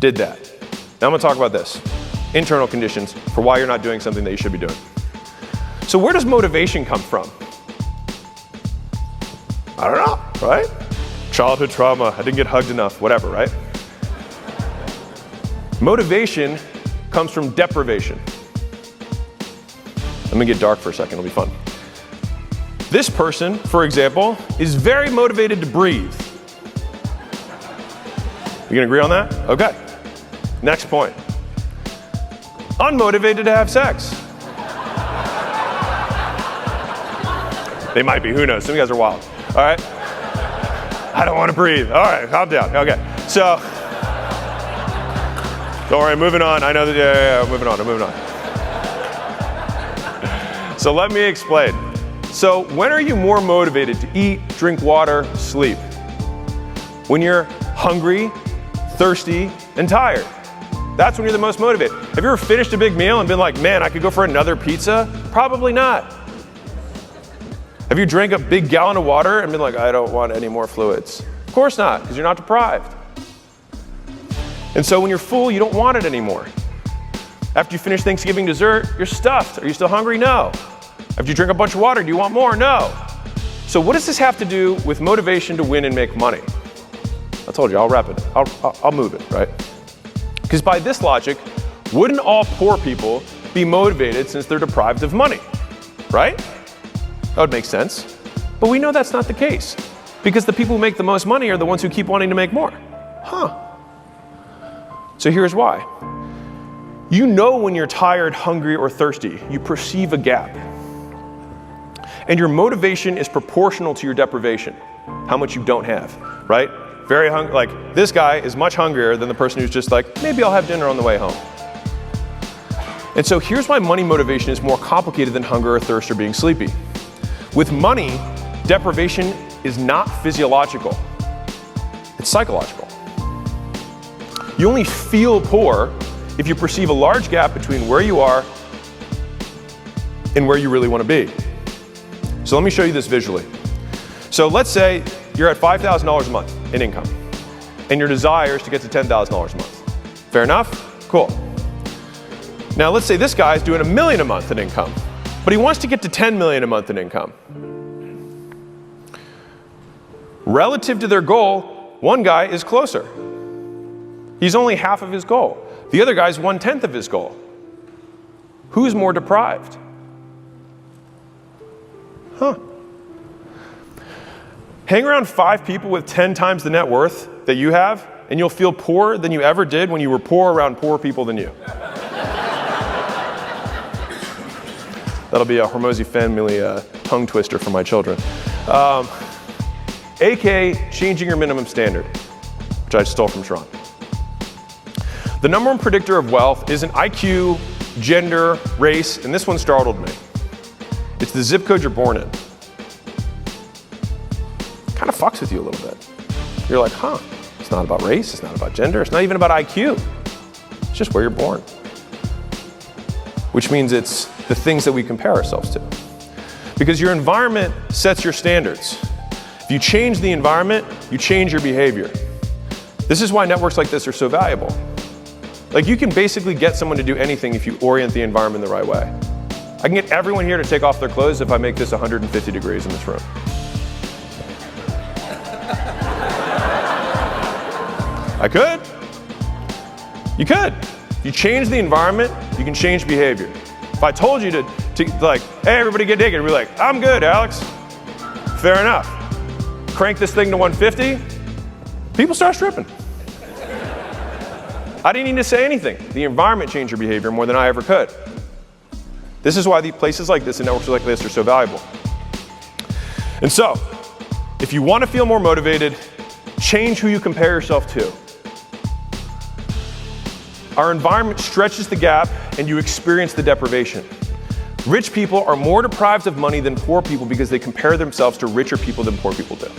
did that. Now I'm gonna talk about this. Internal conditions for why you're not doing something that you should be doing. So where does motivation come from? I don't know, right? Childhood trauma, I didn't get hugged enough, whatever, right? Motivation comes from deprivation. Let me get dark for a second, it'll be fun. This person, for example, is very motivated to breathe. You can agree on that? Okay. Next point. Unmotivated to have sex. They might be, who knows? Some of you guys are wild. All right? I don't want to breathe. All right, calm down. Okay. So, don't worry, moving on. I know that, yeah, moving on, I'm moving on. So let me explain. So when are you more motivated to eat, drink water, sleep? When you're hungry, thirsty, and tired. That's when you're the most motivated. Have you ever finished a big meal and been like, man, I could go for another pizza? Probably not. Have you drank a big gallon of water and been like, I don't want any more fluids? Of course not, because you're not deprived. And so when you're full, you don't want it anymore. After you finish Thanksgiving dessert, you're stuffed. Are you still hungry? No. After you drink a bunch of water, do you want more? No. So what does this have to do with motivation to win and make money? I told you, I'll wrap it. I'll move it, right? Because by this logic, wouldn't all poor people be motivated since they're deprived of money, right? That would make sense. But we know that's not the case because the people who make the most money are the ones who keep wanting to make more. So here's why. You know when you're tired, hungry, or thirsty, you perceive a gap. And your motivation is proportional to your deprivation, how much you don't have, right? Very hungry, like this guy is much hungrier than the person who's just like, maybe I'll have dinner on the way home. And so here's why money motivation is more complicated than hunger or thirst or being sleepy. With money, deprivation is not physiological, it's psychological. You only feel poor if you perceive a large gap between where you are and where you really want to be. So let me show you this visually. So let's say you're at $5,000 a month in income, and your desire is to get to $10,000 a month. Fair enough? Cool. Now let's say this guy is doing $1 million a month in income, but he wants to get to $10 million a month in income. Relative to their goal, one guy is closer. He's only half of his goal. The other guy's 1/10 of his goal. Who's more deprived? Hang around 5 people with 10 times the net worth that you have, and you'll feel poorer than you ever did when you were poor around poor people than you. That'll be a Hormozi family tongue twister for my children. AKA changing your minimum standard, which I stole from Sharon. The number one predictor of wealth isn't IQ, gender, race, and this one startled me. It's the zip code you're born in. Kind of fucks with you a little bit. You're like, it's not about race, it's not about gender, it's not even about IQ. It's just where you're born. Which means it's the things that we compare ourselves to. Because your environment sets your standards. If you change the environment, you change your behavior. This is why networks like this are so valuable. Like you can basically get someone to do anything if you orient the environment the right way. I can get everyone here to take off their clothes if I make this 150 degrees in this room. I could. You could. You change the environment, you can change behavior. If I told you to like, hey, everybody get naked, we'd be like, I'm good, Alex. Fair enough. Crank this thing to 150, people start stripping. I didn't need to say anything. The environment changed your behavior more than I ever could. This is why the places like this and networks like this are so valuable. And so, if you want to feel more motivated, change who you compare yourself to. Our environment stretches the gap and you experience the deprivation. Rich people are more deprived of money than poor people because they compare themselves to richer people than poor people do.